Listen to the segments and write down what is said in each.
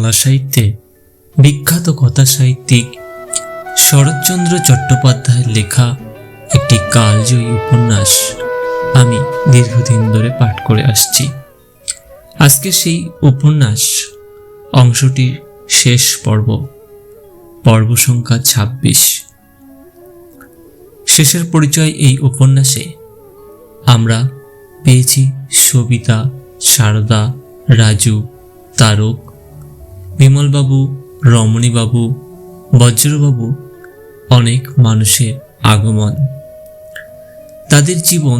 বাংলা সাহিত্যে বিখ্যাত কথা সাহিত্যিক শরৎচন্দ্র চট্টোপাধ্যায়ের লেখা একটি কালজয়ী উপন্যাস আমি দীর্ঘদিন ধরে পাঠ করে আসছি। আজকে সেই উপন্যাস অংশটির শেষ পর্ব সংখ্যা ২৬। শেষের পরিচয় এই উপন্যাসে আমরা পেয়েছি সবিতা, সারদা, রাজু, তারক, বিমলবাবু, রমণীবাবু, বজ্রবাবু, অনেক মানুষের আগমন। তাদের জীবন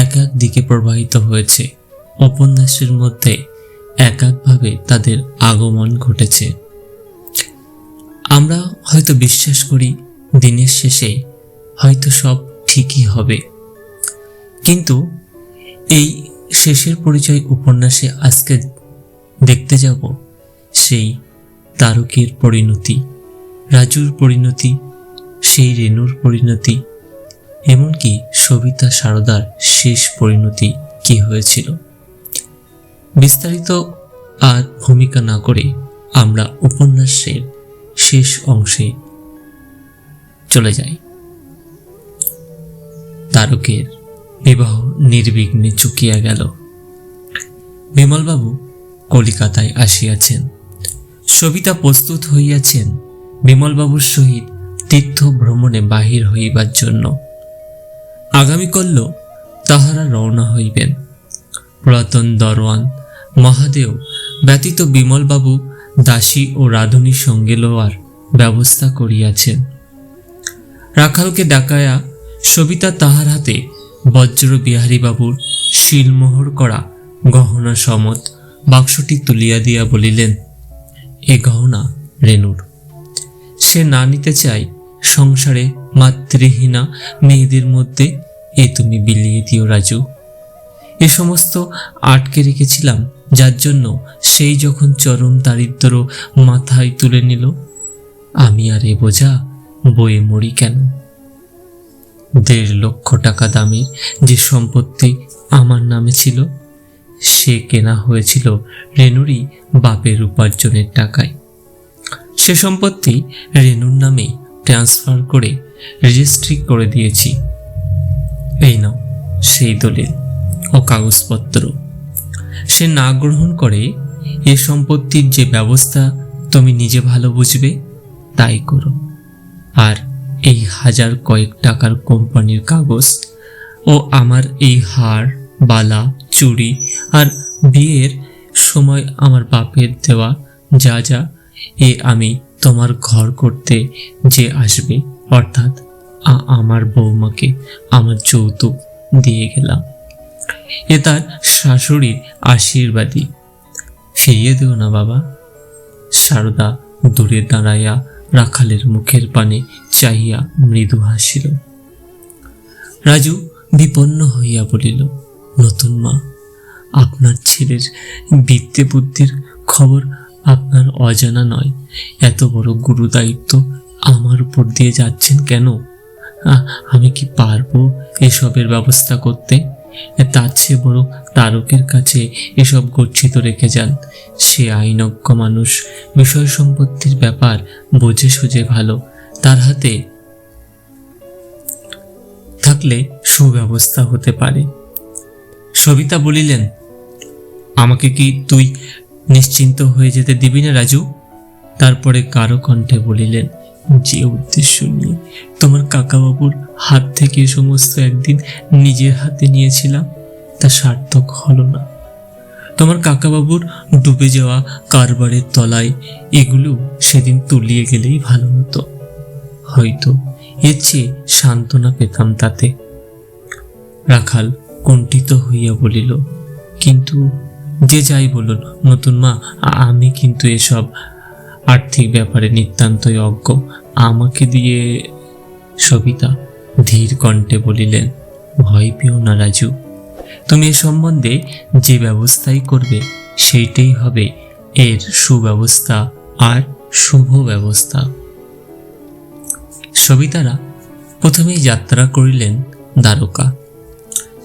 এক এক দিকে প্রবাহিত হয়েছে, উপন্যাসের মধ্যে এক একভাবে তাদের আগমন ঘটেছে। আমরা হয়তো বিশ্বাস করি দিনের শেষে হয়তো সব ঠিকই হবে, কিন্তু এই শেষের পরিচয় উপন্যাসে আজকে দেখতে যাব সেই তারকের পরিণতি, রাজুর পরিণতি, সেই রেনুর পরিণতি, এমনকি সবিতা সারদার শেষ পরিণতি কি হয়েছিল। বিস্তারিত আর ভূমিকা না করে আমরা উপন্যাসের শেষ অংশে চলে যাই। তারকের বিবাহ নির্বিঘ্নে চুকিয়া গেল। বিমলবাবু কলিকাতায় আসিয়াছেন, সবিতা প্রস্তুত হইয়াছেন বিমলবাবুর সহিত তীর্থ ভ্রমণে বাহির হইবার জন্য। আগামীকাল তাহারা রওনা হইবেন। পুরাতন দরওয়ান মহাদেও ব্যতীত বিমলবাবু দাসী ও রাধুনী সঙ্গে লওয়ার ব্যবস্থা করিয়াছেন। রাখালকে ডাকায়া সবিতা তাহার হাতে বজ্র বিহারীবাবুর শিলমোহর করা গহনা সমত বাক্সটি তুলিয়া দিয়া বলিলেন, এ গহনা রেনুর। সে না নিতে চায় সংসারে মাতৃহীনা মেয়েদের মধ্যে, এ তুমি বিলিয়ে দিও রাজু। এ সমস্ত আটকে রেখেছিলাম, যার জন্য সেই যখন চরম দারিদ্র মাথায় তুলে নিল, আমি আর এ বোঝা বয়ে মরি কেন? ১.৫ লক্ষ টাকা দামের যে সম্পত্তি আমার নামে ছিল, সে কেনা হয়েছিল রেনুরই বাপের উপার্জনের টাকায়। সে সম্পত্তি রেনুর নামে ট্রান্সফার করে রেজিস্ট্রি করে দিয়েছি। এই নাও সেই দলিল ও কাগজপত্র। সে না গ্রহণ করে এ সম্পত্তির যে ব্যবস্থা তুমি নিজে ভালো বুঝবে তাই করো। আর এই ১০০০ কয়েক টাকার কোম্পানির কাগজ ও আমার এই হার, বালা, চুড়ি আর বিয়ের সময় আমার বাপের দেওয়া যা যা, এ আমি তোমার ঘর করতে যে আসবে অর্থাৎ আমার বৌমাকে আমার যৌতুক দিয়ে গেলাম। এ তার শাশুড়ির আশীর্বাদী। ফিরিয়ে দেও না বাবা। সারদা দূরে দাঁড়াইয়া রাখালের মুখের পানে চাহিয়া মৃদু হাসিল। রাজু বিপন্ন হইয়া বলিল, নতুন মা, আপনার ছেলের বিদ্যে বুদ্ধির খবর আপনার অজানা নয়। এত বড় গুরু দায়িত্ব আমার উপর দিয়ে যাচ্ছেন কেন? আমি কি পারবো এসবের ব্যবস্থা করতে? তার চেয়ে বড় তারকের কাছে এসব গচ্ছিত রেখে যান। সে আইনজ্ঞ মানুষ, বিষয় সম্পত্তির ব্যাপার বোঝে সুঝে ভালো। তার হাতে থাকলে সুব্যবস্থা হতে পারে। সবিতা বলিলেন, আমাকে কি তুই নিশ্চিন্ত হয়ে যেতে দিবি না রাজু? তারপরে কারো কণ্ঠে বলিলেন, যে উদ্দেশ্য নিয়ে তোমার কাকাবাবুর হাত থেকে সমস্ত একদিন নিজের হাতে নিয়েছিলাম, তা সার্থক হলো না। তোমার কাকাবাবুর ডুবে যাওয়া কারবারের তলায় এগুলো সেদিন তুলিয়ে গেলেই ভালো হতো। হয়তো এর চেয়ে সান্ত্বনা পেতাম তাতে। রাখাল কুণ্ঠিত হইয়া বলিল, কিন্তু যে যাই বলুন নতুন মা, আমি কিন্তু এসব আর্থিক ব্যাপারে নিতান্তই অজ্ঞ। আমাকে দিয়ে। সবিতা ধীর কণ্ঠে বলিলেন, ভয় পেও না রাজু, তুমি এ সম্বন্ধে যে ব্যবস্থাই করবে সেইটাই হবে এর সুব্যবস্থা আর শুভ ব্যবস্থা। সবিতারা প্রথমেই যাত্রা করিলেন দ্বারকা।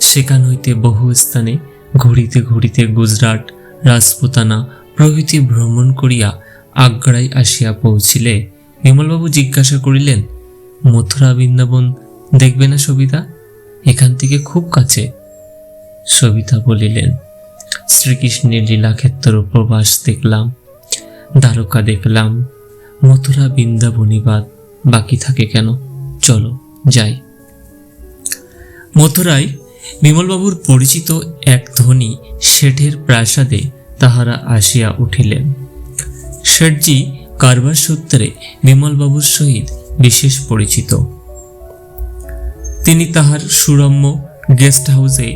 সেখান হইতে বহু স্থানে ঘুরিতে ঘুরিতে গুজরাট, রাজপুতানা, প্রভৃতি ভ্রমণ করিয়া আগ্রায় আসিয়া পৌঁছিলে বিমলবাবু জিজ্ঞাসা করিলেন, মথুরা বৃন্দাবন দেখবে না সবিতা? এখান থেকে খুব কাছে। সবিতা বলিলেন, শ্রীকৃষ্ণের লীলাক্ষেত্র প্রবাস দেখলাম, দ্বারকা দেখলাম, মথুরা বৃন্দাবনী বাদ বাকি থাকে কেন? চলো যাই। মথুরায় বিমলবাবুর পরিচিত এক ধনী শেঠের প্রাসাদে তাহারা আসিয়া উঠিলেন। শেঠজি কারবার সূত্রে বিমলবাবুর সহিত বিশেষ পরিচিত। তিনি তাহার সুরম্য গেস্ট হাউসে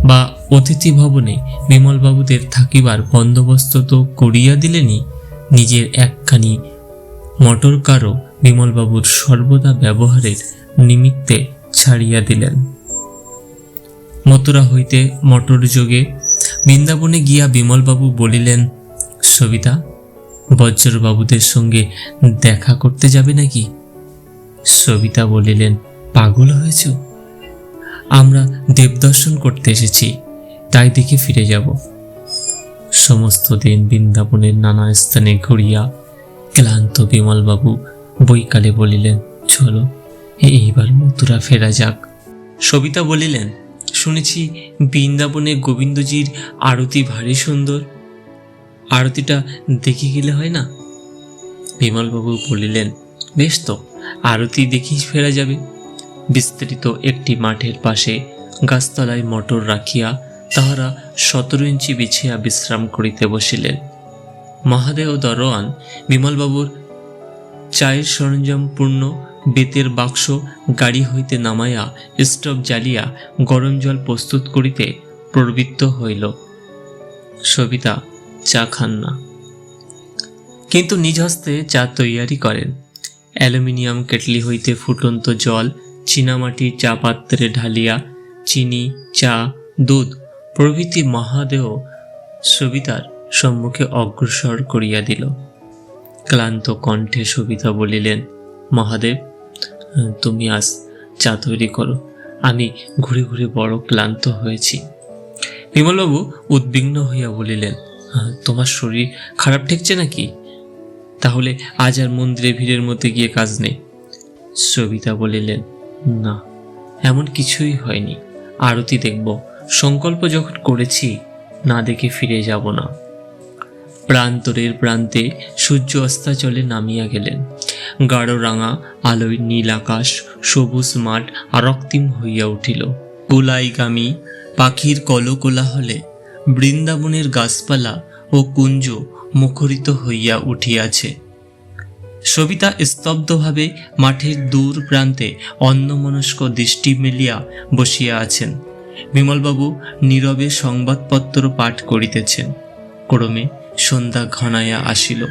বা অতিথি ভবনে বিমলবাবুদের থাকিবার বন্দোবস্ত তো করিয়া দিলেনই, নিজের একখানি মোটর কারও বিমলবাবুর সর্বদা ব্যবহারের নিমিত্তে ছাড়িয়া দিলেন। মথুরা হইতে মোটর যোগে বৃন্দাবনে গিয়া বিমলবাবু বলিলেন, সবিতা, বজ্রবাবুদের সঙ্গে দেখা করতে যাবে নাকি? সবিতা বলিলেন, পাগল হয়েছ? আমরা দেবদর্শন করতে এসেছি, তাই দেখে ফিরে যাব। সমস্ত দিন বৃন্দাবনের নানা স্থানে ঘুরিয়া ক্লান্ত বিমলবাবু বৈকালে বলিলেন, চলো এইবার মথুরা ফেরা যাক। সবিতা বলিলেন, শুনেছি বৃন্দাবনে গোবিন্দজির আরতি ভারী সুন্দর, আরতিটা দেখে গেলে হয় না? বিমলবাবু বলিলেন, বেশ তো, আরতি দেখেই ফেরা যাবে। বিস্তৃত একটি মাঠের পাশে গাছতলায় মোটর রাখিয়া তাহারা 17 ইঞ্চি বিছিয়া বিশ্রাম করিতে বসিলেন। মহাদেব দরোয়ান বিমলবাবুর চায়ের সরঞ্জাম পূর্ণ বেতের বাক্স গাড়ি হইতে নামাইয়া স্টোভ জ্বালিয়া গরম জল প্রস্তুত করিতে প্রবৃত্ত হইল। সবিতা চা খান না, কিন্তু নিজ হস্তে চা তৈয়ারি করেন। অ্যালুমিনিয়াম কেটলি হইতে ফুটন্ত জল চীনামাটির চা পাত্রে ঢালিয়া চিনি, চা, দুধ প্রভৃতি মহাদেহ সবিতার সম্মুখে অগ্রসর করিয়া দিল। ক্লান্ত কণ্ঠে সবিতা বলিলেন, মহাদেব, তুমি আজ চা তৈরি করো, আমি ঘুরে ঘুরে বড় ক্লান্ত হয়েছি। বিমলবাবু উদ্বিগ্ন হইয়া বলিলেন, তোমার শরীর খারাপ ঠেকছে নাকি? তাহলে আজ আর মন্দিরে ভিড়ের মধ্যে গিয়ে কাজ নেই। সবিতা বলিলেন, না, এমন কিছুই হয়নি, আরতি দেখব। সংকল্প যখন করেছি, না দেখে ফিরে যাব না। প্রান্তরের প্রান্তে সূর্য অস্তাচলে নামিয়া গেলেন। গাঢ় রাঙা আলোয় নীল আকাশ, সবুজ মাঠ আরক্তিম হইয়া উঠিল। কুলাইগামী পাখির কলকোলাহলে বৃন্দাবনের গাছপালা ও কুঞ্জ মুখরিত হইয়া উঠিয়াছে। সবিতা স্তব্ধভাবে মাঠের দূর প্রান্তে অন্যমনস্ক দৃষ্টি মেলিয়া বসিয়া আছেন। বিমলবাবু নীরবে সংবাদপত্র পাঠ করিতেছেন। ক্রমে সন্ধ্যা ঘনাইয়া আসিল।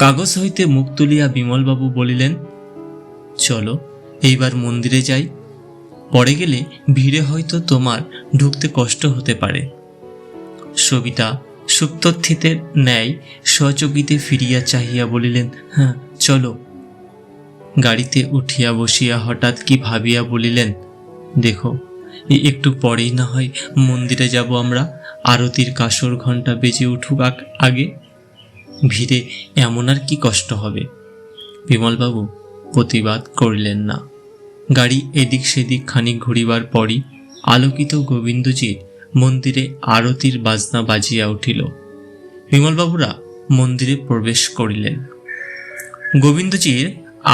কাগজ হইতে মুখ তুলিয়া বিমলবাবু বলিলেন, চলো এইবার মন্দিরে যাই, পরে গেলে ভিড়ে হয়তো তোমার ঢুকতে কষ্ট হতে পারে। সবিতা সুপ্তস্থিতের ন্যায় সচকিতে ফিরিয়া চাহিয়া বলিলেন, হ্যাঁ চলো। গাড়িতে উঠিয়া বসিয়া হঠাৎ কি ভাবিয়া বলিলেন, দেখো, একটু পরেই না হয় মন্দিরে যাব আমরা, আরতির কাসর ঘণ্টা বেজে উঠুক আগে, ভিড়ে এমন আর কি কষ্ট হবে। বিমলবাবু প্রতিবাদ করিলেন না। গাড়ি এদিক সেদিক খানিক ঘুরিবার পরই আলোকিত গোবিন্দজির মন্দিরে আরতির বাজনা বাজিয়া উঠিল। বিমলবাবুরা মন্দিরে প্রবেশ করিলেন। গোবিন্দজির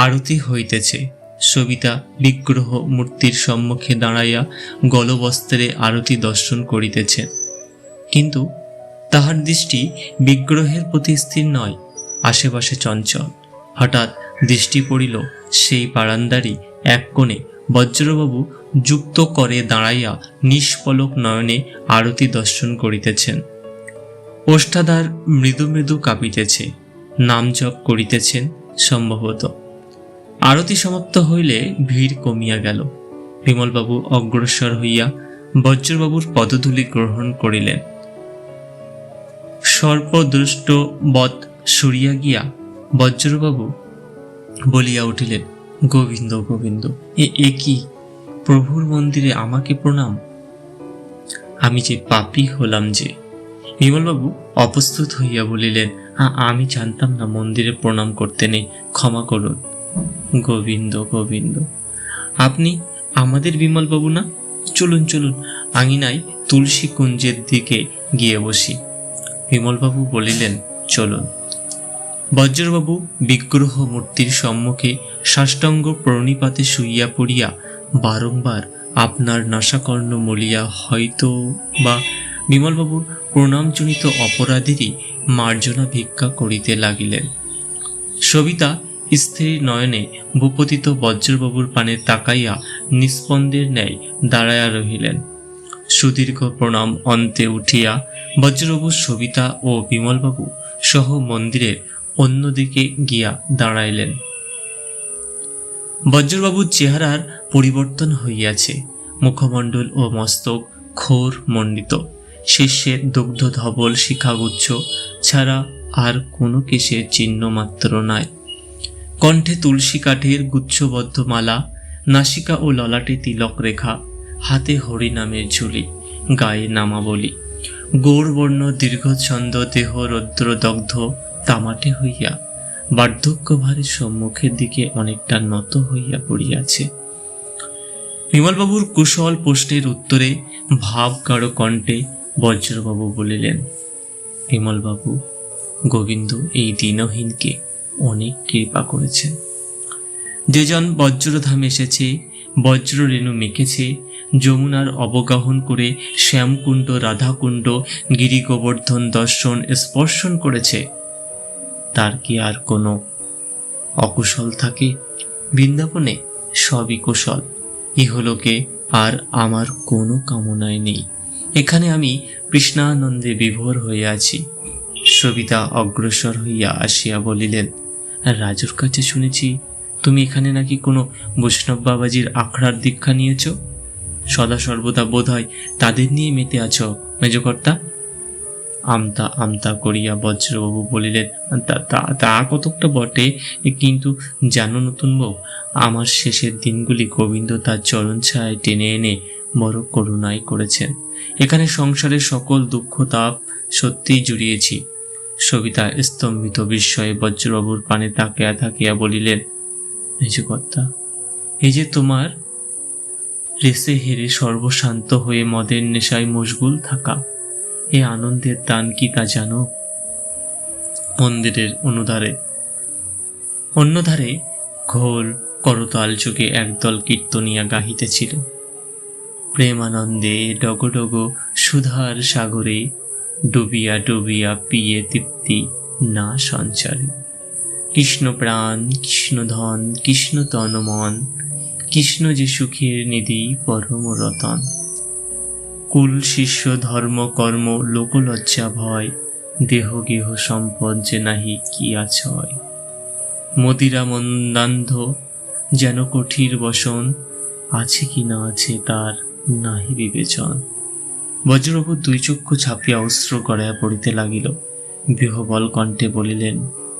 আরতি হইতেছে। সবিতা বিগ্রহ মূর্তির সম্মুখে দাঁড়াইয়া গলবস্ত্রে আরতি দর্শন করিতেছেন, কিন্তু তাহার দৃষ্টি বিগ্রহের প্রতি স্থির নয়, আশেপাশে চঞ্চল। হঠাৎ দৃষ্টি পড়িল সেই বারান্দারই এক কোণে বজ্রবাবু যুক্ত করে দাঁড়াইয়া নিষ্পলক নয়নে আরতি দর্শন করিতেছেন। ওষ্ঠাধার মৃদু মৃদু কাঁপিতেছে, নাম জপ করিতেছেন সম্ভবত। আরতি সমাপ্ত হইলে ভিড় কমিয়া গেল। বিমলবাবু অগ্রসর হইয়া বজ্রবাবুর পদধূলি গ্রহণ করিলেন। সর্পদৃষ্ট বৎ সরিয়া গিয়া বজ্রবাবু বলিয়া উঠিলেন, গোবিন্দ গোবিন্দ, এ কি? প্রভুর মন্দিরে আমাকে প্রণাম? আমি যে পাপী হলাম যে, বিমলবাবু অপ্রস্তুত হইয়া বলিলেন, আমি জানতাম না মন্দিরে প্রণাম করতে নেই, ক্ষমা করুন। গোবিন্দ গোবিন্দ, আপনি আমাদের বিমলবাবু না? চলুন চলুন, আঙিনায় তুলসী কুঞ্জের দিকে গিয়ে বসি। বিমলবাবু বলিলেন, চলুন। বজ্রবাবু বিগ্রহ মূর্তির সম্মুখে সাষ্টাঙ্গ প্রণিপাতে শুইয়া পড়িয়া বারংবার আপনার নাসাকর্ণ মলিয়া হয়তো বা বিমলবাবুর প্রণামজনিত অপরাধেরই মার্জনা ভিক্ষা করিতে লাগিলেন। সবিতা স্থির নয়নে ভূপতিত বজ্রবাবুর পানে তাকাইয়া নিস্পন্দের ন্যায় দাঁড়াইয়া রহিলেন। সুদীর্ঘ প্রণাম অন্তে উঠিয়া বজ্রবাবু সবিতা ও বিমলবাবু সহ মন্দিরের অন্যদিকে গিয়া দাঁড়াইলেন। বজ্রবাবুর চেহারার পরিবর্তন হইয়াছে, মুখমণ্ডল ও মস্তক ঘোর মণ্ডিত, শীর্ষে দুগ্ধ ধবল শিখাগুচ্ছ ছাড়া আর কোনো কেশের চিহ্ন মাত্র নাই। কণ্ঠে তুলসী কাঠের গুচ্ছবদ্ধ মালা, নাসিকা ও ললাটে তিলক রেখা, হাতে হরিনামের ঝুলি, গায়ে নামাবলী, গৌরবর্ণ দীর্ঘছন্দ দেহ রৌদ্র দগ্ধ তামাটে হইয়া বার্ধক্য ভারে সম্মুখের দিকে অনেকটা নত হইয়া পড়িয়াছে। বিমলবাবুর কুশল প্রশ্নের উত্তরে ভাব গাঢ় কণ্ঠে বজ্রবাবু বলিলেন, বিমলবাবু, গোবিন্দ এই দীনহীনকে অনেক কৃপা করেছেন। যেজন বজ্রধাম এসেছে, বজ্র রেণু মেখেছে, যমুনার অবগাহন করে শ্যামকুণ্ড রাধাকুণ্ড গিরি গোবর্ধন দর্শন স্পর্শন করেছে, তার কি আর কোনো অকুশল থাকে? বৃন্দাবনে সবই কুশল, ইহলোকে আর আমার কোনো কামনাই নেই। এখানে আমি কৃষ্ণানন্দে বিভোর হইয়া আছি। সবিতা অগ্রসর হইয়া আসিয়া বলিলেন, রাজুর কাছে শুনেছি তুমি এখানে নাকি কোনো বৈষ্ণব বাবাজির আখড়ার দীক্ষা নিয়েছ। সদা সর্বদা বোধ হয় তাদের নিয়ে মেতে আছো মেজকর্তা। আমতা আমতা করিয়া বজ্রবাবু বলিলেন, তা কতকটা বটে, কিন্তু জানো নতুন বউ, আমার শেষের দিনগুলি গোবিন্দ তার চরণ ছায় টেনে এনে বড় করুণাই করেছেন। এখানে সংসারের সকল দুঃখ তাপ সত্যিই জুড়িয়েছি। সবিতা স্তম্ভিত বিস্ময়ে বজ্রবাবুর পানে তাকিয়া থাকিয়া বলিলেন, মেজকর্তা, এই যে তোমার রেসে হেরে সর্বশান্ত হয়ে মদের নেশায় মশগুল থাকা, এ আনন্দের দান কি তা জানো? মন্দিরের অন্যধারে ঘোর করতাল যুগে একদল কীর্তনিয়া গাহিতেছিল, প্রেমানন্দে ডগডগ সুধার সাগরে ডুবিয়া ডুবিয়া পিয়ে তৃপ্তি না সঞ্চারে। কৃষ্ণ প্রাণ, কৃষ্ণ ধন, কৃষ্ণ তন মন, কৃষ্ণ যে সুখের নিধি পরম রতন। কুল শিষ্য ধর্ম কর্ম লোকলজ্জা ভয়, দেহ গেহ সম্পদ যে নাহি কি আছয়। মদিরা মন্দান্ধ যেন কঠির বসন, আছে কি না আছে তার নাহি বিবেচন। বজ্রবাবু দুই চক্ষু ছাপিয়া অস্ত্র গড়াইয়া পড়িতে লাগিল। বিহবল কণ্ঠে বলিলেন,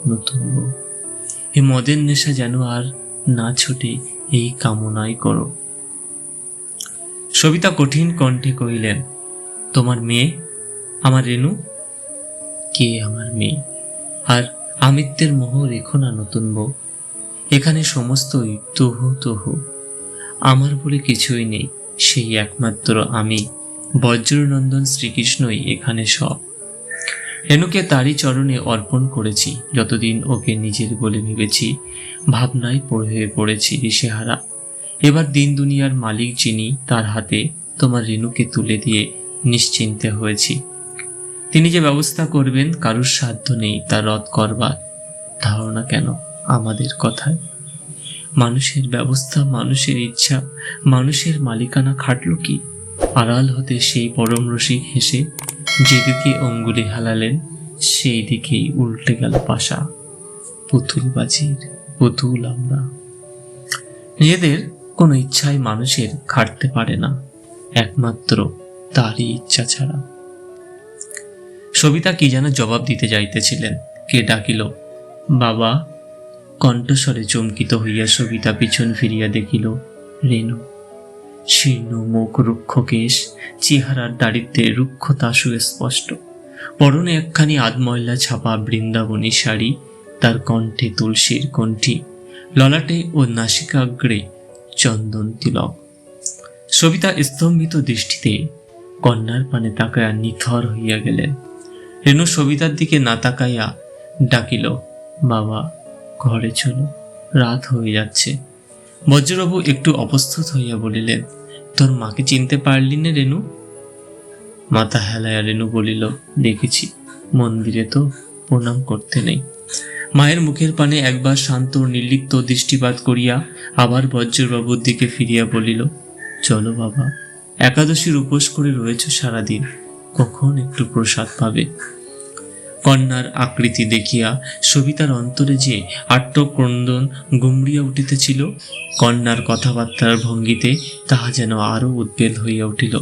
নতুন বউ, এ মদের নেশা যেন আর না ছুটে, এই কামনাই করো। সবিতা কঠিন কণ্ঠে কহিলেন, তোমার মেয়ে আমার রেণু? কে আমার মেয়ে? আর আমিত্বের মোহ রেখো না নতুন বউ। এখানে সমস্তই তুহু তুহু, আমার বলে কিছুই নেই। সেই একমাত্র আমি বজ্রনন্দন শ্রীকৃষ্ণই এখানে সব। রেণুকে তারই চরণে অর্পণ করেছি। যতদিন ওকে নিজের বলে ভেবেছি, ভাবনায় হয়ে পড়েছি দিশেহারা। এবার দিন দুনিয়ার মালিক যিনি, তার হাতে তোমার রেণুকে তুলে দিয়ে নিশ্চিন্তে হয়েছি। তিনি যে ব্যবস্থা করবেন কারুর সাধ্য নেই তা রদ করবার। ধারণা কেন আমাদের কথায়? মানুষের ব্যবস্থা, মানুষের ইচ্ছা, মানুষের মালিকানা খাটল কি? আড়াল হতে সেই পরম রসিক হেসে যেদিকে অঙ্গুলি হালালেন, সেই দিকেই উল্টে গেল পাশা। পুতুলবাজির পুতুল আমরা। নিজেদের কোনো ইচ্ছাই মানুষের খাটতে পারে না, একমাত্র তারই ইচ্ছা ছাড়া। সবিতা কি যেন জবাব দিতে যাইতেছিলেন, কে ডাকিল, বাবা। কণ্ঠস্বরে চমকিত হইয়া সবিতা পিছন ফিরিয়া দেখিল রেণু। শীর্ণ মুখ, রুক্ষ কেশ, চেহারার দারিদ্র্যে রুক্ষতা সুস্পষ্ট। পরনে একখানি আধময়লা ছাপা বৃন্দাবনী শাড়ি, তার কণ্ঠে তুলসীর কণ্ঠি, ললাটে ও নাসিকাগ্রে চন্দন তিলক। সবিতা স্তম্ভিত দৃষ্টিতে কন্যার পানে তাকাইয়া নিথর হইয়া গেলেন। রেণু সবিতার দিকে না তাকাইয়া ডাকিল, বাবা ঘরে চলো, রাত হয়ে যাচ্ছে। বজ্রবাবু একটু অপ্রস্তুত হইয়া বলিলেন, তোর মাকে চিনতে পারলি না রেণু? মাথা হেলাইয়া রেণু বলিল, দেখেছি, মন্দিরে তো প্রণাম করতে নেই। মায়ের মুখের পানে একবার শান্ত নির্লিপ্ত দৃষ্টিপাত করিয়া আবার বজ্রবাবুর দিকে ফিরিয়া বলিল, চলো বাবা, একাদশীর উপোস করে রয়েছ সারাদিন, কখন একটু প্রসাদ পাবে। কন্যার আকৃতি দেখিয়া সবিতার অন্তরে যে আত্মক্রন্দন গুমড়িয়া উঠিতেছিল, কন্যার কথাবার্তার ভঙ্গিতে তাহা যেন আরো উদ্বেল হইয়া উঠিল।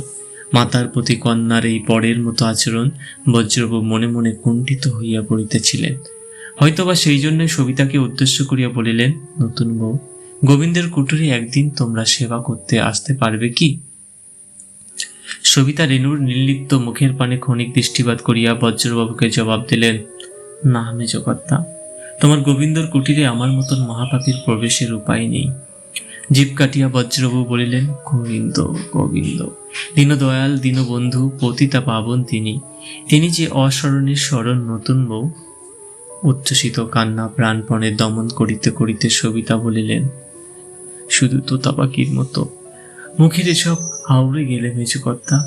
মাতার প্রতি কন্যার এই পরের মতো আচরণ বজ্রবাবু মনে মনে কুণ্ঠিত হইয়া পড়িতেছিলেন। হয়তোবা সেই জন্যই সবিতাকে উদ্দেশ্য করিয়া বলিলেন, নতুন বউ, গোবিন্দের কুটিরে একদিন তোমরা সেবা করতে আসতে পারবে কি? সবিতা রেণুর নির্লিপ্ত মুখের পানে ক্ষণিক দৃষ্টিপাত করিয়া বজ্রবাবুকে জবাব দিলেন, না মেজকর্তা, তোমার গোবিন্দর কুটিরে আমার মতন মহাপাপীর প্রবেশের উপায় নেই। জিভ কাটিয়া বজ্রবাবু বলিলেন, গোবিন্দ গোবিন্দ, দীনদয়াল দীনবন্ধু পতিতা পাবন তিনি, তিনি যে অস্মরণের স্মরণ নতুন বউ। উচ্ছ্বসিত কান্না প্রাণপণে দমন করিতে করিতে সবিতা বলিলেন, শুধু তোতা পাখির মতো মুখের এসব হাওড়ে গেলে মেজকর্তা,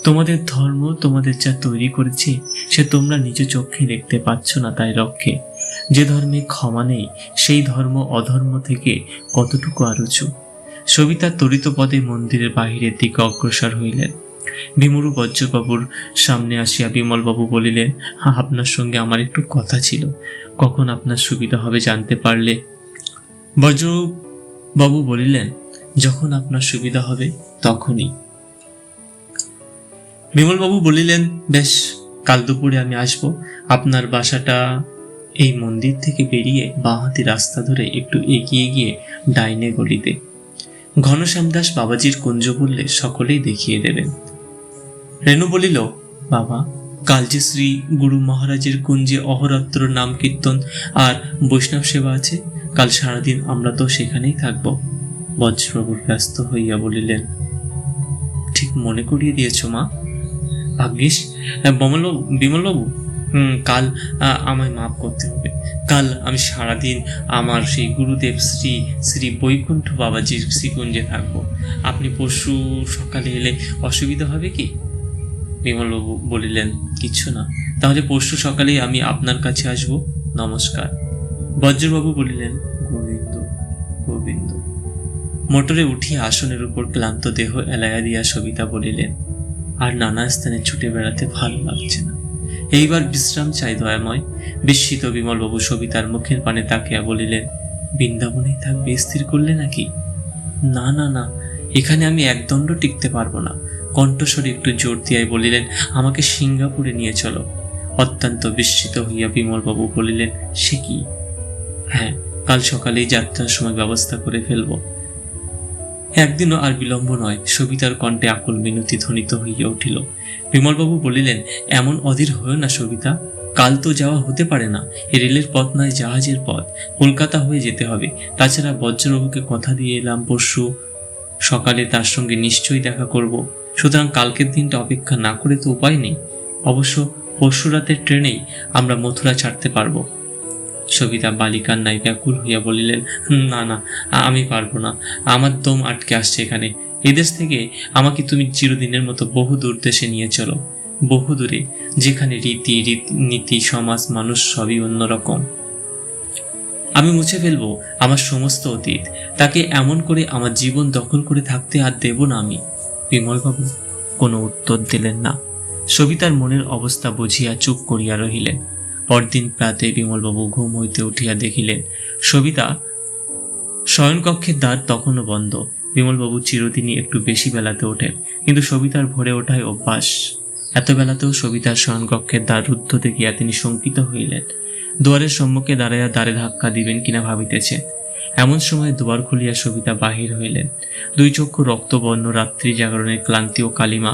তোমাদের ধর্ম তোমাদের যা তৈরি করেছে সে তোমরা নিজ চোখে দেখতে পাচ্ছ না, তাই রক্ষে। যে ধর্মে ক্ষমা নেই সেই ধর্ম অধর্ম থেকে কতটুকু আরুচু। সবিতা ত্বরিত পদে মন্দিরের বাহিরের দিকে অগ্রসর হইলেন। বিমুরু বজ্রবাবুর সামনে আসিয়া বিমলবাবু বলিলেন, আপনার সঙ্গে আমার একটু কথা ছিল, কখন আপনার সুবিধা হবে জানতে পারলে? বজ্রবাবু বলিলেন, যখন আপনার সুবিধা হবে তখনই। বিমলবাবু বলিলেন, বেশ, কাল দুপুরে আমি আসব। আপনার বাসাটা এই মন্দির থেকে বেরিয়ে বাঁহাতি রাস্তা ধরে একটু এগিয়ে গিয়ে ডাইনে গলিতে। ঘনশ্যামদাস বাবাজির কুঞ্জ বললে সকলেই দেখিয়ে দেবেন। রেণু বলিল, বাবা, কাল যে শ্রী গুরু মহারাজের কুঞ্জে অহরাত্র নাম কীর্তন আর বৈষ্ণব সেবা আছে, কাল সারাদিন আমরা তো সেখানেই থাকব। বজ্রবাবুর ব্যস্ত হইয়া বলিলেন, ঠিক মনে করিয়ে দিয়েছ মা। ভাগ্যিস। বিমলবাবু, কাল আমায় মাফ করতে হবে। কাল আমি সারাদিন আমার সেই গুরুদেব শ্রী শ্রী বৈকুণ্ঠ বাবাজির শ্রীকুঞ্জে থাকবো। আপনি পরশু সকালে এলে অসুবিধা হবে কি? বিমলবাবু বলিলেন, কিছু না, তাহলে পরশু সকালে আমি আপনার কাছে আসব। নমস্কার। বজ্রবাবু বলিলেন, গোবিন্দ গোবিন্দ। মোটরে উঠিয়া আসনের উপর ক্লান্ত দেহ এলাইয়া দিয়া সবিতা বলিলেন, আর নানা স্থানে ছুটে বেড়াতে ভালো লাগছে না, এইবার বিশ্রাম চাই দয়াময়। বিস্মিত বিমলবাবু সবিতার মুখের পানে তাকিয়া বলিলেন, বৃন্দাবনেই থাকবে স্থির করলে নাকি? না না না, এখানে আমি একদণ্ড টিকতে পারবো না। কণ্ঠস্বরে একটু জোর দিয়াই বলিলেন, আমাকে সিঙ্গাপুরে নিয়ে চলো। অত্যন্ত বিস্মিত হইয়া বিমলবাবু বলিলেন, সে কি? হ্যাঁ, কাল সকালেই যাত্রার সময় ব্যবস্থা করে ফেলবো। একদিনও আর বিলম্ব নয়। সবিতার কণ্ঠে আকুল মিনতি ধ্বনিত হইয়া উঠিল। বিমলবাবু বলিলেন, এমন অধীর হয়েও না সবিতা, কাল তো যাওয়া হতে পারে না। এ রেলের পথ নয়, জাহাজের পথ, কলকাতা হয়ে যেতে হবে। তাছাড়া বজ্রবাবুকে কথা দিয়ে এলাম পরশু সকালে তার সঙ্গে নিশ্চয়ই দেখা করব। সুতরাং কালকের দিনটা অপেক্ষা না করে তো উপায় নেই। অবশ্য পরশু রাতের ট্রেনেই আমরা মথুরা ছাড়তে পারবো। সবিতা বালিকার ন্যায় ব্যাকুল হইয়া বলিলেন, না না, আমি পারবো না, আমার দম আটকে আসছে এখানে। এদেশ থেকে আমাকে তুমি চিরদিনের মতো বহু দূর দেশে নিয়ে চলো, বহু দূরে, যেখানে রীতি নীতি সমাজ মানুষ সবই অন্যরকম। আমি মুছে ফেলবো আমার সমস্ত অতীত, তাকে এমন করে আমার জীবন দখল করে থাকতে আর দেব না আমি। বিমলবাবু কোনো উত্তর দিলেন না। সবিতার মনের অবস্থা বুঝিয়া চুপ করিয়া রহিলেন। পরদিন প্রাতে বিমলবাবু ঘুম হইতে উঠিয়া দেখিলেন সবিতা শয়নকক্ষের দ্বার তখনও বন্ধ। বিমলবাবু চিরদিনই একটু বেশি বেলাতে ওঠেন, কিন্তু সবিতার ভোরে ওঠায় অভ্যাস। এত বেলাতেও সবিতার শয়নকক্ষের দ্বার রুদ্ধ দেখিয়া তিনি শঙ্কিত হইলেন। দুয়ারের সম্মুখে দাঁড়াইয়া দ্বারে ধাক্কা দিবেন কিনা ভাবিতেছেন। এমন সময় দুয়ার খুলিয়া সবিতা বাহির হইলেন। দুই চক্ষু রক্তবর্ণ, রাত্রি জাগরণের ক্লান্তি ও কালিমা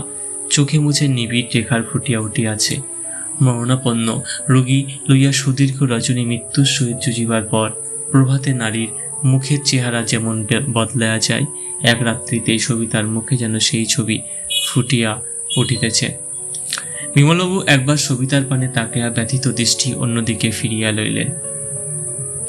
চোখে মুছে নিবিড় রেখার ফুটিয়া উঠিয়াছে। মরণাপন্ন রোগী লইয়া সুদীর্ঘ রজনী মৃত্যুর সহিত যুজিবার পর প্রভাতে নারীর মুখের চেহারা যেমন বদলায়া যায়, এক রাত্রিতেই সবিতার মুখে যেন সেই ছবি ফুটিয়া উঠিতেছে। বিমলবাবু একবার সবিতার পানে তাকিয়া ব্যথিত দৃষ্টি অন্যদিকে ফিরিয়া লইলেন।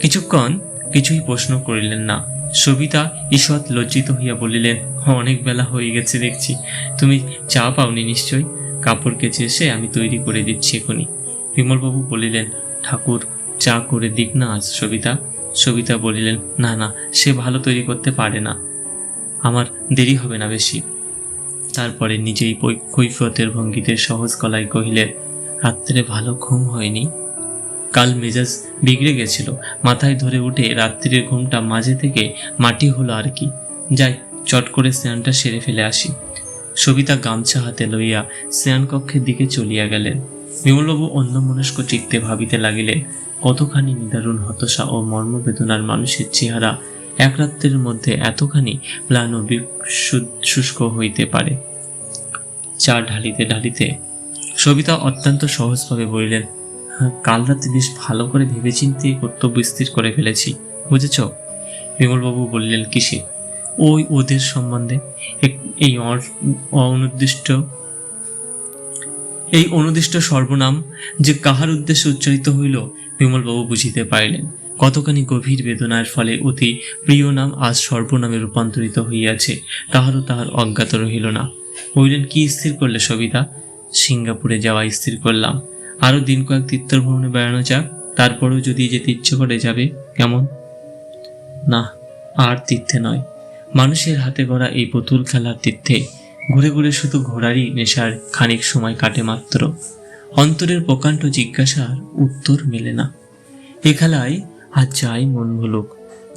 কিছুক্ষণ কিছুই প্রশ্ন করিলেন না। সবিতা ঈষৎ লজ্জিত হইয়া বলিলেন, অনেক বেলা হয়ে গেছে দেখছি, তুমি চা পাওনি নিশ্চয়? কাপড় কেচে এসে আমি তৈরি করে দিচ্ছি এখনই। বিমলবাবু বলিলেন, ঠাকুর চা করে দিক না আজ সবিতা। সবিতা বলিলেন, না না, সে ভালো তৈরি করতে পারে না, আমার দেরি হবে না বেশি। তারপরে নিজেই কৈফিয়তের ভঙ্গিতে সহজ গলায় কহিলেন, রাত্রে ভালো ঘুম হয়নি, কাল মেজাজ বিগড়ে গেছিল, মাথায় ধরে উঠে রাত্রির ঘুমটা মাঝে থেকে মাটি হলো আর কি। যাই, চট করে স্নানটা সেরে ফেলে আসি। সবিতা গামছা হাতে লইয়া স্নান কক্ষের দিকে চলিয়া গেলেন। বিমলবাবু অন্যমনস্ক চিত্তে ভাবিতে লাগিলেন, কতখানি নিদারুণ হতাশা ও মর্মবেদনার মানুষের চেহারা এক রাত্রের মধ্যে এতখানি ম্লান ও শুষ্ক হইতে পারে। চা ঢালিতে ঢালিতে সবিতা অত্যন্ত সহজভাবে বলিলেন, কাল রাতে বেশ ভালো করে ভেবেচিন্তে কর্তব্য স্থির করে ফেলেছি, বুঝেছ? বিমলবাবু বললেন, কিসে? ওই ওদের সম্বন্ধে। এই অনির্দিষ্ট সর্বনাম যে কাহার উদ্দেশ্যে উচ্চারিত হইল বিমলবাবু বুঝিতে পারিলেন। কতখানি গভীর বেদনার ফলে অতি প্রিয় নাম আজ সর্বনামে রূপান্তরিত হইয়াছে তাহারও তাহার অজ্ঞাত রহিল না। বললেন, কি স্থির করলে সবিতা? সিঙ্গাপুরে যাওয়া স্থির করলাম। আরো দিন কয়েক তীর্থভ্রমণে বেড়ানো যাক, তারপরেও যদি যেতে ইচ্ছে করে যাবে। কেমন? না, আর তীর্থে নয়, মানুষের হাতে গড়া এই পুতুল খেলার তীর্থে ঘুরে ঘুরে শুধু ঘোড়ারই নেশার খানিক সময় কাটে মাত্র। অন্তরের প্রকাণ্ড জিজ্ঞাসার উত্তর মেলে না। এ খেলায় আর চাই মন ভুলুক,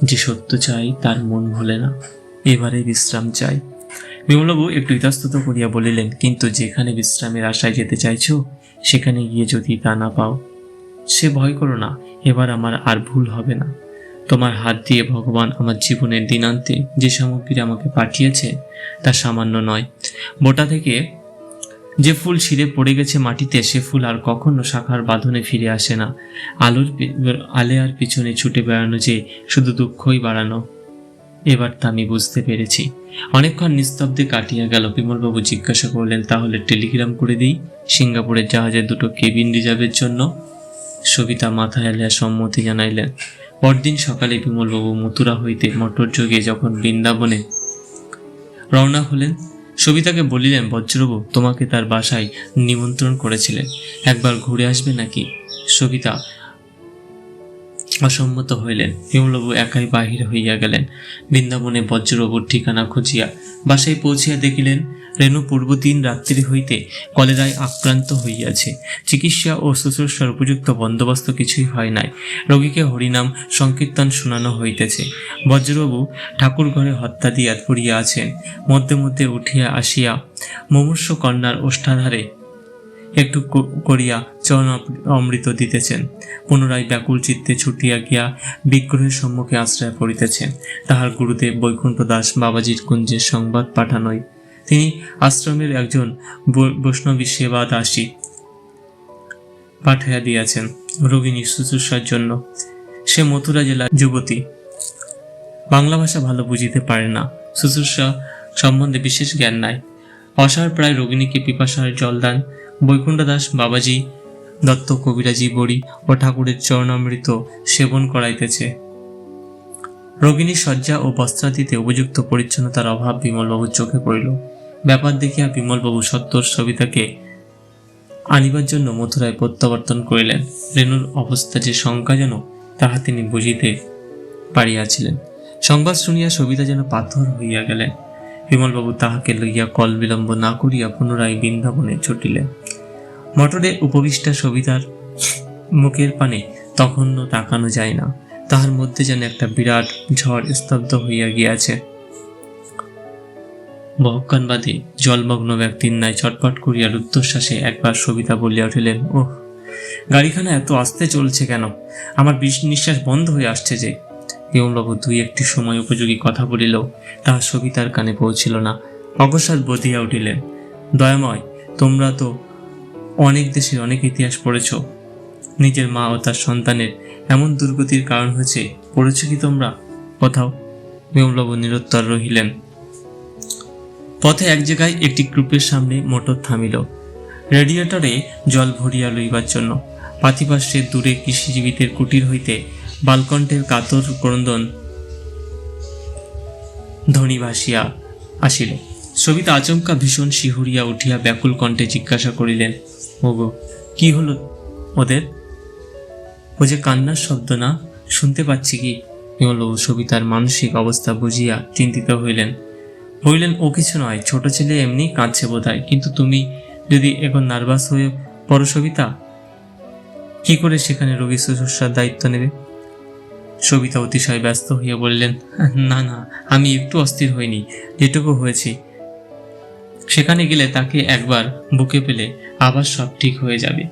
যে সত্য চাই তার মন ভোলে না। এবারে বিশ্রাম চাই। বিমলবাবু একটু ইতস্তত করিয়া বলিলেন, কিন্তু যেখানে বিশ্রামের আশায় যেতে চাইছ সেখানে গিয়ে যদি তা না পাও, সে ভয় করো না, এবার আমার আর ভুল হবে না। তোমার হাত দিয়ে ভগবান আমার জীবনের দিনান্তে যে সামগ্রী আমাকে পাঠিয়েছে তা সামান্য নয়। বোটা থেকে যে ফুল ছিঁড়ে পড়ে গেছে মাটিতে, সে ফুল আর কখনো শাখার বাঁধনে ফিরে আসে না। আলেয়ার পিছনে ছুটে বেড়ানো যে শুধু দুঃখই বাড়ানো। এবার তা আমি বুঝতে পেরেছি। অনেকক্ষণ নিস্তব্ধে কাটিয়া গেল। বিমলবাবু জিজ্ঞাসা করলেন, তাহলে টেলিগ্রাম করে দিই সিঙ্গাপুরের জাহাজের 2টো কেবিন রিজার্ভের জন্য? সবিতা মাথায় আলিয়া সম্মতি জানাইলেন। পরদিন সকালে বিমলবাবু মথুরা হইতে মোটর যোগে যখন বৃন্দাবনে রওনা হলেন, সবিতাকে বলিলেন, বজ্রবাবু তোমাকে তার বাসায় নিমন্ত্রণ করেছিলেন, একবার ঘুরে আসবে নাকি? সবিতা অসম্মত হইলেন। বিমলবাবু একাই বাহির হইয়া গেলেন। বৃন্দাবনে বজ্রবাবুর ঠিকানা খুঁজিয়া বাসায় পৌঁছিয়া দেখিলেন, রেণু পূর্বদিন রাত্রি হইতে কলেরায় আক্রান্ত হইয়াছে। চিকিৎসা ও শুশ্রূষার উপযুক্ত বন্দোবস্ত কিছুই হয় নাই। রোগীকে হরিনাম সংকীর্তন শোনানো হইতেছে। বজ্রবাবু ঠাকুর ঘরে হত্যা দিয়া পড়িয়া আছেন। মধ্যে মধ্যে উঠিয়া আসিয়া মুমূর্ষু কন্যার ওষ্ঠাধারে একটু করিয়া চরণ অমৃত দিতেছেন। পুনরায় ব্যাকুল চিত্তে ছুটিয়া গিয়া বিগ্রহের সম্মুখে আশ্রয় পড়িতেছেন। তাহার গুরুদেব বৈকুণ্ঠ দাস বাবাজির কুঞ্জের সংবাদ পাঠানোয় তিনি আশ্রমের একজন বৈষ্ণবী সেবা দাসী পাঠাইয়া দিয়াছেন রোগিণীর শুশ্রূষার জন্য। সে মথুরা জেলার যুবতী, বাংলা ভাষা ভালো বুঝিতে পারে না, শুশ্রূষা সম্বন্ধে বিশেষ জ্ঞান নাই। অসার প্রায় রোগিণীকে পিপাসার জলদান বৈকুণ্ঠ দাস বাবাজি দত্ত কবিরাজি বড়ি ও ঠাকুরের চরণামৃত সেবন করাইতেছে। রোগিণীর শয্যা ও বস্ত্রাদিতে উপযুক্ত পরিচ্ছন্নতার অভাব বিমলবাবুর চোখে পড়িল। ব্যাপার দেখিয়া বিমলবাবু সত্তর সবিতাকে আনিবার জন্য মথুরায় প্রত্যাবর্তন করিলেন। রেণুর অবস্থা যে শঙ্কাজনক তাহা তিনি বুঝিতে পারিয়াছিলেন। সংবাদ শুনিয়া সবিতা যেন পাথর হইয়া গেলেন। বিমলবাবু তাহাকে লইয়া কল বিলম্ব না করিয়া পুনরায় বৃন্দাবনে ছুটিলেন। মটরে উপবিষ্টা সবিতার মুখের পানে তখনও তাকানো যায় না। তাহার মধ্যে যেন একটা বিরাট ঝড় স্তব্ধ হইয়া গিয়াছে। বহুক্ষণ বাদে জলমগ্ন ব্যক্তির ন্যায় ছটফট করিয়া রুদ্ধশ্বাসে একবার সবিতা বলিয়া উঠিলেন, ওহ, গাড়িখানা এত আস্তে চলছে কেন? আমার নিঃশ্বাস বন্ধ হয়ে আসছে যে। বিমলবাবু 2-1টি সময় উপযোগী কথা বলিলেও তাহা সবিতার কানে পৌঁছিল না। অকস্মাৎ বধিয়া উঠিলেন, দয়াময়, তোমরা তো অনেক দেশের অনেক ইতিহাস পড়েছ। নিজের মা ও তার সন্তানের এমন দুর্গতির কারণ হয়েছে, পড়েছ কি তোমরা কোথাও? বিমলবাবু নিরুত্তর রহিলেন। পথে এক জায়গায় একটি গ্রুপের সামনে মোটর থামিল, রেডিয়েটরে জল ভরিয়া লইবার জন্য। পাথিপার্শ্বে দূরে কৃষিজীবীদের কুটির হইতে বালকণ্ঠের কাতর ক্রন্দন ধ্বনি ভাসিয়া আসিল। সবিতা আচমকা ভীষণ শিহুরিয়া উঠিয়া ব্যাকুল কণ্ঠে জিজ্ঞাসা করিলেন, ওগো, কি হলো ওদের? ও যে কান্নার শব্দ না, শুনতে পাচ্ছি কি? বিমলবাবু সবিতার মানসিক অবস্থা বুঝিয়া চিন্তিত হইলেন। বললেন, ও কিছু নয়, ছোট ছেলে এমনি কাঁদছে বোধহয়। কিন্তু তুমি যদি এখন নার্ভাস হয়ে পড়ো সবিতা, কি করে সেখানে রোগী শুশ্রূষার দায়িত্ব নেবে? সবিতা অতিশয় ব্যস্ত হইয়া বললেন, না না, আমি একটু অস্থির হইনি, যেটুকু হয়েছি। সেখানে গেলে তাকে একবার বুকে পেলে আবার সব ঠিক হয়ে যাবে।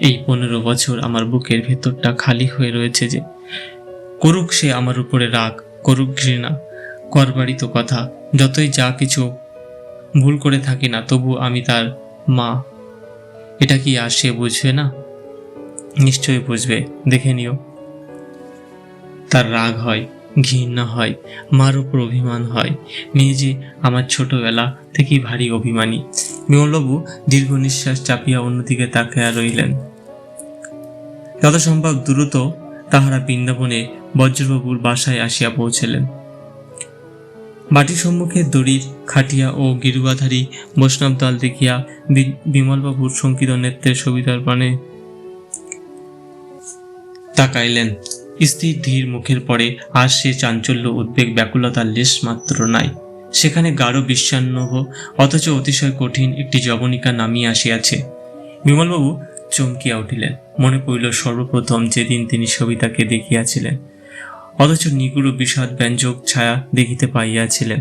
এই 15 বছর আমার বুকের ভেতরটা খালি হয়ে রয়েছে যে। করুক সে আমার উপরে রাগ, করুক ঘৃণা, করবারই তো কথা। যতই যা কিছু ভুল করে থাকি না, তবু আমি তার মা। এটা কি আর সে বুঝবে না? নিশ্চয়ই বুঝবে, দেখে নিও। তার রাগ হয়, ঘৃণা হয়, মার উপর অভিমান হয়। মেয়ে যে আমার ছোটবেলা থেকেই ভারী অভিমানী। বিমলবাবু দীর্ঘ নিঃশ্বাস চাপিয়া অন্যদিকে তাকাইয়া রইলেন। যথাসম্ভব দ্রুত তাহারা বৃন্দাবনে বজ্রবাবুর বাসায় আসিয়া পৌঁছলেন। বাটির সম্মুখে দড়ির খাটিয়া ও গিরুবাধারী বৈষ্ণব দল দেখিয়া বিমলবাবুর শঙ্কিত নেত্রের সবিতার পানে তাকাইলেন। স্থির ধীর মুখের পরে আর সে চাঞ্চল্য, উদ্বেগ, ব্যাকুলতার লেশ মাত্র নাই। সেখানে গাঢ় বিশ্বান্নভ অথচ অতিশয় কঠিন একটি জবনিকা নামিয়া আসিয়াছে। বিমলবাবু চমকিয়া উঠিলেন। মনে পড়িল সর্বপ্রথম যেদিন তিনি সবিতাকে দেখিয়াছিলেন, অথচ নিগুড় বিষাদ ব্যঞ্জক ছায়া দেখিতে পাইয়াছিলেন।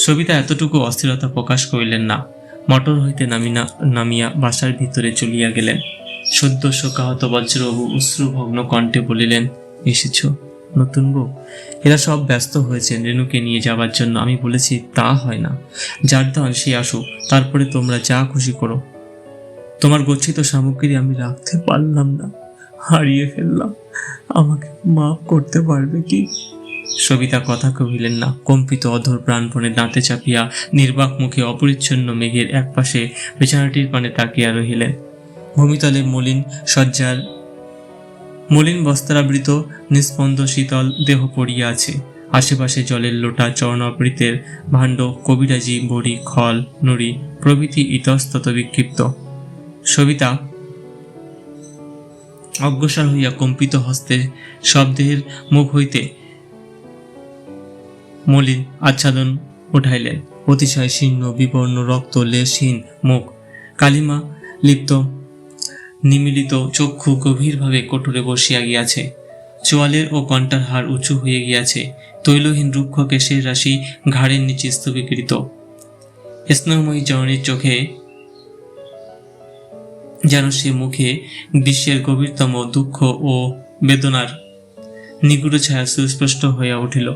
সবিতা এতটুকু অস্থিরতা প্রকাশ করিলেন না। মোটর হইতে নামিয়া বাসার ভিতরে চলিয়া গেলেন। সদ্য শোকাহত বজ্রবাবু অশ্রুভগ্ন কণ্ঠে বলিলেন, এসেছ নতুন বউ? এরা সব ব্যস্ত হয়েছেন রেণুকে নিয়ে যাবার জন্য। আমি বলেছি তা হয় না, যার দান সে আসুক, তারপরে তোমরা যা খুশি করো। তোমার গচ্ছিত সামগ্রী আমি রাখতে পারলাম না, হারিয়ে ফেললাম। আমাকে মাফ করতে পারবে কি? সবিতা কথা কহিলেন না। কম্পিত অধর প্রাণপণে দাঁতে চাপিয়া নির্বাক মুখে অপরিচ্ছন্ন মেঘের একপাশে বিছানাটির পানে তাকিয়া রহিলেন। ভূমিতলে মলিন বস্ত্রাবৃত নিস্পন্দ শীতল দেহ পড়িয়া আছে। আশেপাশে জলের লোটা, চরণাবৃতের ভাণ্ড, কবিরাজি বড়ি, খল, নুড়ি প্রভৃতি ইতস্তত বিক্ষিপ্ত। সবিতা অগ্রসর হইয়া কম্পিত হস্তে শব্দের মুখ হইতে মলিন আচ্ছাদন উঠাইলেন। অতিশয় শীর্ণ, বিবর্ণ, রক্ত লেশহীন মুখ, কালিমা লিপ্ত নিমিলিত চক্ষু গভীরভাবে কোটরে বসিয়া গিয়াছে। চোয়ালের ও কণ্ঠার হাড় উঁচু হয়ে গিয়াছে। তৈলহীন রুক্ষ কেশের রাশি ঘাড়ের নিচে স্তূপীকৃত। স্নেহময়ী জননীর চোখে যেন সে মুখে বিশ্বের গভীরতম দুঃখ ও বেদনার নিগুড় ছায়া সুস্পষ্ট হইয়া উঠিল।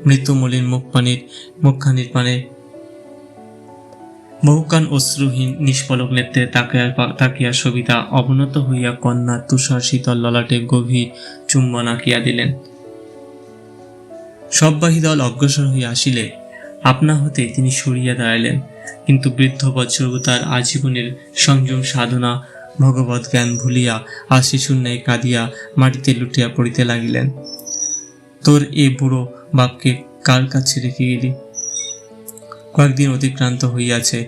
মৃত্যুমলিন মুখখানির পানে বহুকান অশ্রুহীন নিষ্পলক নেত্রে তাকিয়া সবিতা অবনত হইয়া কন্যার তুষার শীতল ললাটে গভীর চুম্বন আঁকিয়া দিলেন। সববাহী দল অগ্রসর হইয়া আসিলে আপনা হতে তিনি সরিয়া দাঁড়াইলেন। কিন্তু বৃদ্ধ বজ্রবাবু তার আজীবনের সংযম সাধনা ভগবৎ জ্ঞান ভুলিয়া আর শিশুর ন্যায় কাঁদিয়া মাটিতে লুটিয়া পড়িতে লাগিলেন। তোর এ বুড়ো বাপকে কার কাছে রেখে গেলি? কয়েকদিন অতিক্রান্ত হইয়াছে।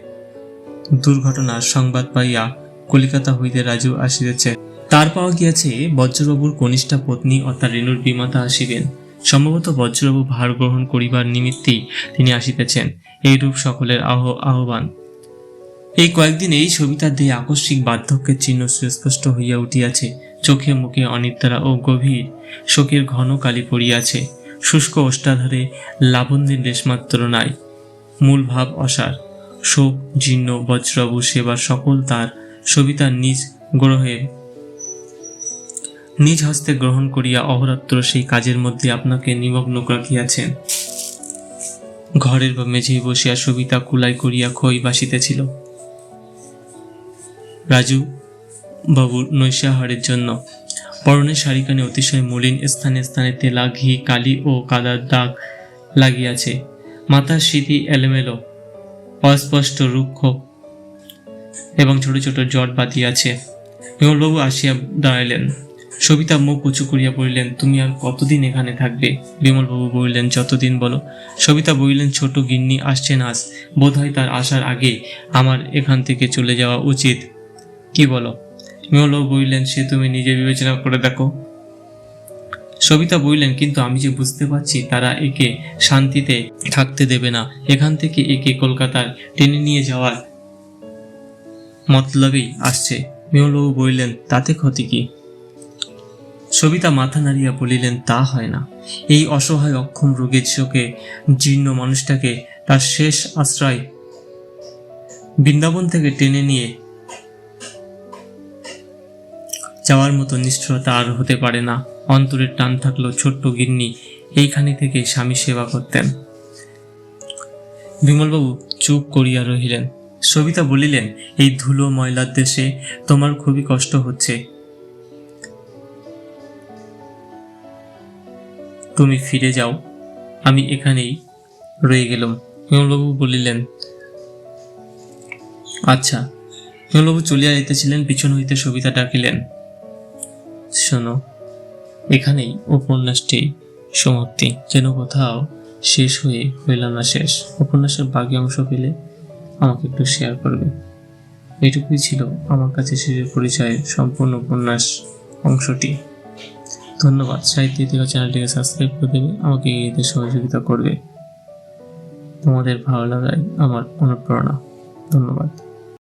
দুর্ঘটনার সংবাদ পাইয়া কলিকাতা হইতে রাজু আসিতেছে। তার পাওয়া গিয়াছে বজ্রবাবুর কনিষ্ঠা পত্নী অর্থাৎ রেণুর বিমাতা আসিবেন। সম্ভবত বজ্রবাবু ভার গ্রহণ করিবার নিমিত্তেই তিনি আসিতেছেন। এইরূপ সকলের আহ্বান। এই কয়েকদিনেই সবিতার দেহে আকস্মিক বার্ধক্যের চিহ্ন সুস্পষ্ট হইয়া উঠিয়াছে। চোখে মুখে অনিদ্রা ও গভীর শোকের ঘন কালি পড়িয়াছে। শুষ্ক ওষ্ঠাধরে লাবণ্যের লেশমাত্র নাই। মূল ভাব অসার। শোক জীর্ণ বজ্রবাবু সেবার সকল তার সবিতার নিজ হস্তে গ্রহণ করিয়া অহরাত্র সেই কাজের মধ্যে আপনাকে নিমগ্ন রাখিয়াছেন। ঘরের বা মেঝেই বসিয়া সবিতা কুলাই করিয়া খই বাসিতেছিল। রাজু বাবুর নৈশাহারের জন্য। পরনের শাড়িখানে অতিশয় মলিন, স্থানে স্থানে তেলা, ঘি, কালি ও কাদার দাগ লাগিয়াছে। মাথার স্মৃতি এলোমেলো, অস্পষ্ট, রুক্ষ এবং ছোট ছোট জট বাঁধিয়াছে। বিমলবাবু আসিয়া দাঁড়াইলেন। সবিতা মুখ উঁচু করিয়া বলিলেন, তুমি আর কতদিন এখানে থাকবে? বিমলবাবু বলিলেন, যতদিন বলো। সবিতা বলিলেন, ছোট গিন্নি আসছেন আজ, বোধ হয় তার আসার আগে আমার এখান থেকে চলে যাওয়া উচিত, কি বলো? বিমলবাবু বলিলেন, সে তুমি নিজে বিবেচনা করে দেখো। সবিতা বললেন, কিন্তু আমি যে বুঝতে পারছি তারা একে শান্তিতে থাকতে দেবে না। এখান থেকে একে কলকাতার টেনে নিয়ে যাওয়ার মতলবেই আসছে। বিমলবাবু বললেন, তাতে ক্ষতি কি? সবিতা মাথা নাড়িয়া বলিলেন, তা হয় না। এই অসহায় অক্ষম রোগের চোখে জীর্ণ মানুষটাকে তার শেষ আশ্রয় বৃন্দাবন থেকে টেনে নিয়ে যাওয়ার মতো নিষ্ঠুরতা আর হতে পারে না। অন্তরের টান থাকলেও ছোট্ট গিন্নি এইখানে থেকে স্বামী সেবা করতেন। বিমলবাবু চুপ করিয়া রহিলেন। সবিতা বলিলেন, এই ধুলো ময়লার দেশে তোমার খুবই কষ্ট হচ্ছে, তুমি ফিরে যাও, আমি এখানেই রয়ে গেলাম। বিমলবাবু বলিলেন, আচ্ছা। বিমলবাবু চলিয়া যাইতেছিলেন, পিছন হইতে সবিতা ডাকিলেন, শোনো, এখানেই উপন্যাসটি সমাপ্তি, যেন কোথাও শেষ হয়ে হইল না শেষ। উপন্যাসের বাকি অংশ পেলে আমাকে একটু শেয়ার করবে। এটুকুই ছিল আমার কাছে শেষের পরিচয়ের সম্পূর্ণ উপন্যাস অংশটি। ধন্যবাদ। সাহিত্য ইতিহাস চ্যানেলটিকে সাবস্ক্রাইব করে দেবে, আমাকে এতে সহযোগিতা করবে। তোমাদের ভালো লাগাই আমার অনুপ্রেরণা। ধন্যবাদ।